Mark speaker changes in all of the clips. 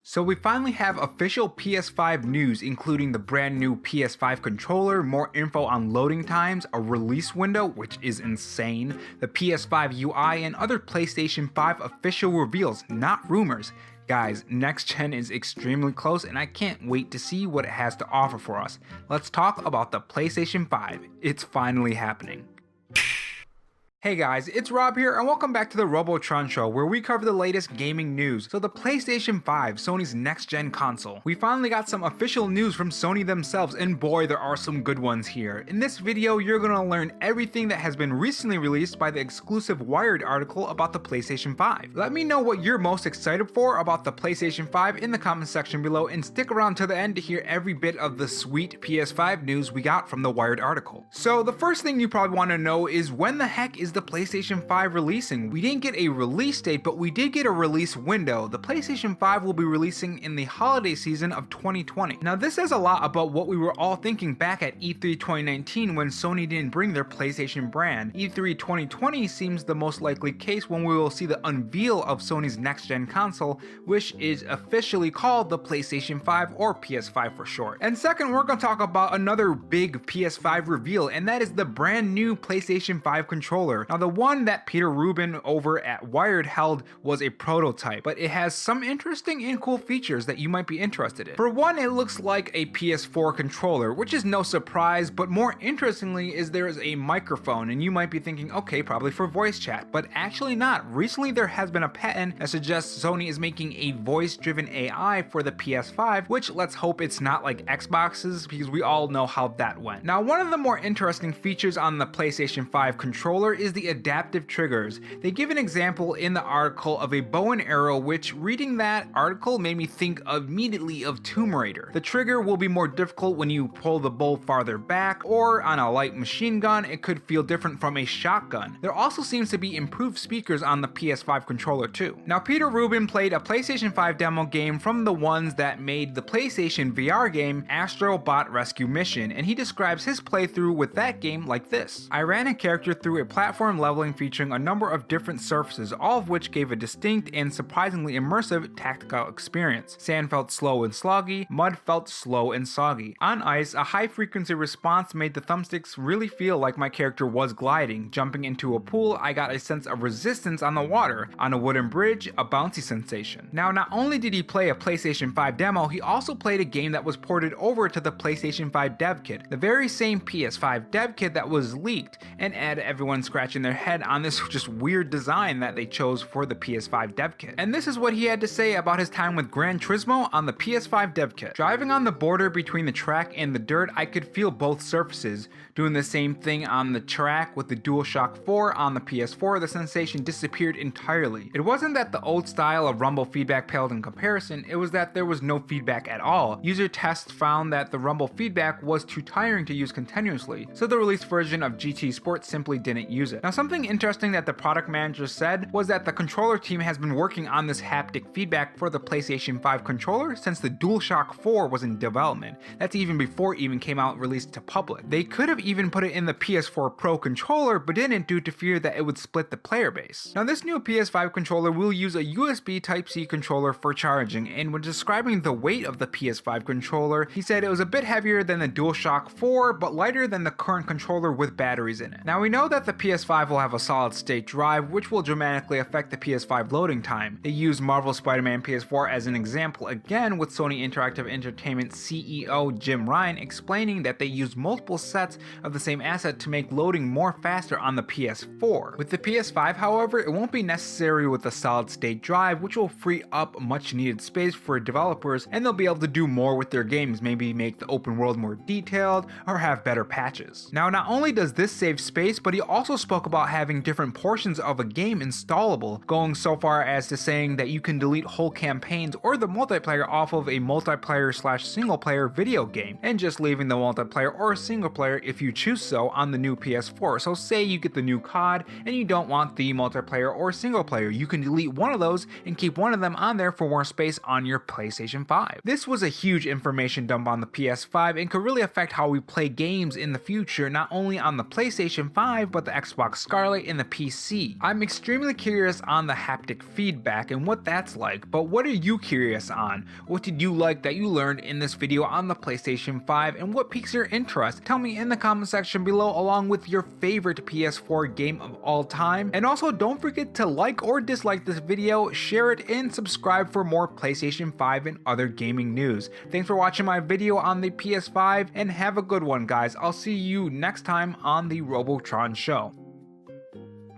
Speaker 1: So we finally have official PS5 news, including the brand new PS5 controller, more info on loading times, a release window, which is insane, the PS5 UI, and other PlayStation 5 official reveals, not rumors. Guys, next gen is extremely close and I can't wait to see what it has to offer for us. Let's talk about the PlayStation 5. It's finally happening. Hey guys, it's Rob here and welcome back to the Robo Show, where we cover the latest gaming news. So the PlayStation 5, Sony's next-gen console. We finally got some official news from Sony themselves, and boy, there are some good ones here. In this video, you're gonna learn everything that has been recently released by the exclusive Wired article about the PlayStation 5. Let me know what you're most excited for about the PlayStation 5 in the comment section below, and stick around to the end to hear every bit of the sweet PS5 news we got from the Wired article. So the first thing you probably want to know is, when the heck is the PlayStation 5 releasing? We didn't get a release date, but we did get a release window. The PlayStation 5 will be releasing in the holiday season of 2020. Now this says a lot about what we were all thinking back at E3 2019 when Sony didn't bring their PlayStation brand. E3 2020 seems the most likely case when we will see the unveil of Sony's next-gen console, which is officially called the PlayStation 5 or PS5 for short. And second, we're going to talk about another big PS5 reveal, and that is the brand new PlayStation 5 controller. Now the one that Peter Rubin over at Wired held was a prototype, but it has some interesting and cool features that you might be interested in. For one, it looks like a PS4 controller, which is no surprise, but more interestingly is there is a microphone, and you might be thinking, okay, probably for voice chat, but actually not. Recently there has been a patent that suggests Sony is making a voice-driven AI for the PS5, which let's hope it's not like Xbox's, because we all know how that went. Now one of the more interesting features on the PlayStation 5 controller is the adaptive triggers. They give an example in the article of a bow and arrow, which, reading that article, made me think immediately of Tomb Raider. The trigger will be more difficult when you pull the bow farther back, or on a light machine gun it could feel different from a shotgun. There also seems to be improved speakers on the PS5 controller too. Now Peter Rubin played a PlayStation 5 demo game from the ones that made the PlayStation VR game Astro Bot Rescue Mission, and he describes his playthrough with that game like this. I ran a character through a platform leveling featuring a number of different surfaces, all of which gave a distinct and surprisingly immersive tactical experience. Sand felt slow and sloggy, mud felt slow and soggy. On ice, a high frequency response made the thumbsticks really feel like my character was gliding. Jumping into a pool, I got a sense of resistance on the water. On a wooden bridge, a bouncy sensation. Now not only did he play a PlayStation 5 demo, he also played a game that was ported over to the PlayStation 5 dev kit, the very same PS5 dev kit that was leaked, and had everyone scratching their head on this just weird design that they chose for the PS5 dev kit. And this is what he had to say about his time with Gran Turismo on the PS5 dev kit. Driving on the border between the track and the dirt, I could feel both surfaces. Doing the same thing on the track with the DualShock 4 on the PS4, the sensation disappeared entirely. It wasn't that the old style of rumble feedback paled in comparison, it was that there was no feedback at all. User tests found that the rumble feedback was too tiring to use continuously, so the released version of GT Sport simply didn't use it. Now something interesting that the product manager said was that the controller team has been working on this haptic feedback for the PlayStation 5 controller since the DualShock 4 was in development. That's even before it even came out released to public. They could have even put it in the PS4 Pro controller, but didn't due to fear that it would split the player base. Now this new PS5 controller will use a USB Type-C controller for charging, and when describing the weight of the PS5 controller, he said it was a bit heavier than the DualShock 4, but lighter than the current controller with batteries in it. Now we know that the PS5 will have a solid state drive, which will dramatically affect the PS5 loading time. They used Marvel Spider-Man PS4 as an example again, with Sony Interactive Entertainment CEO Jim Ryan explaining that they used multiple sets of the same asset to make loading more faster on the PS4. With the PS5, however, it won't be necessary with a solid state drive, which will free up much needed space for developers, and they'll be able to do more with their games, maybe make the open world more detailed or have better patches. Now not only does this save space, but he also spoke about having different portions of a game installable, going so far as to saying that you can delete whole campaigns or the multiplayer off of a multiplayer/single player video game, and just leaving the multiplayer or single player if you choose so on the new PS4. So say you get the new COD and you don't want the multiplayer or single player, you can delete one of those and keep one of them on there for more space on your PlayStation 5. This was a huge information dump on the PS5 and could really affect how we play games in the future, not only on the PlayStation 5 but the Xbox Xbox Scarlet and the PC. I'm extremely curious on the haptic feedback and what that's like, but what are you curious on? What did you like that you learned in this video on the PlayStation 5, and what piques your interest? Tell me in the comment section below, along with your favorite PS4 game of all time. And also don't forget to like or dislike this video, share it, and subscribe for more PlayStation 5 and other gaming news. Thanks for watching my video on the PS5, and have a good one, guys. I'll see you next time on the Robotron show.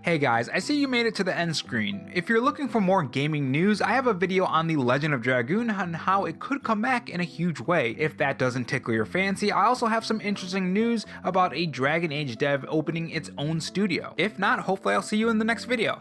Speaker 1: Hey guys, I see you made it to the end screen. If you're looking for more gaming news, I have a video on the Legend of Dragoon and how it could come back in a huge way. If that doesn't tickle your fancy, I also have some interesting news about a Dragon Age dev opening its own studio. If not, hopefully I'll see you in the next video.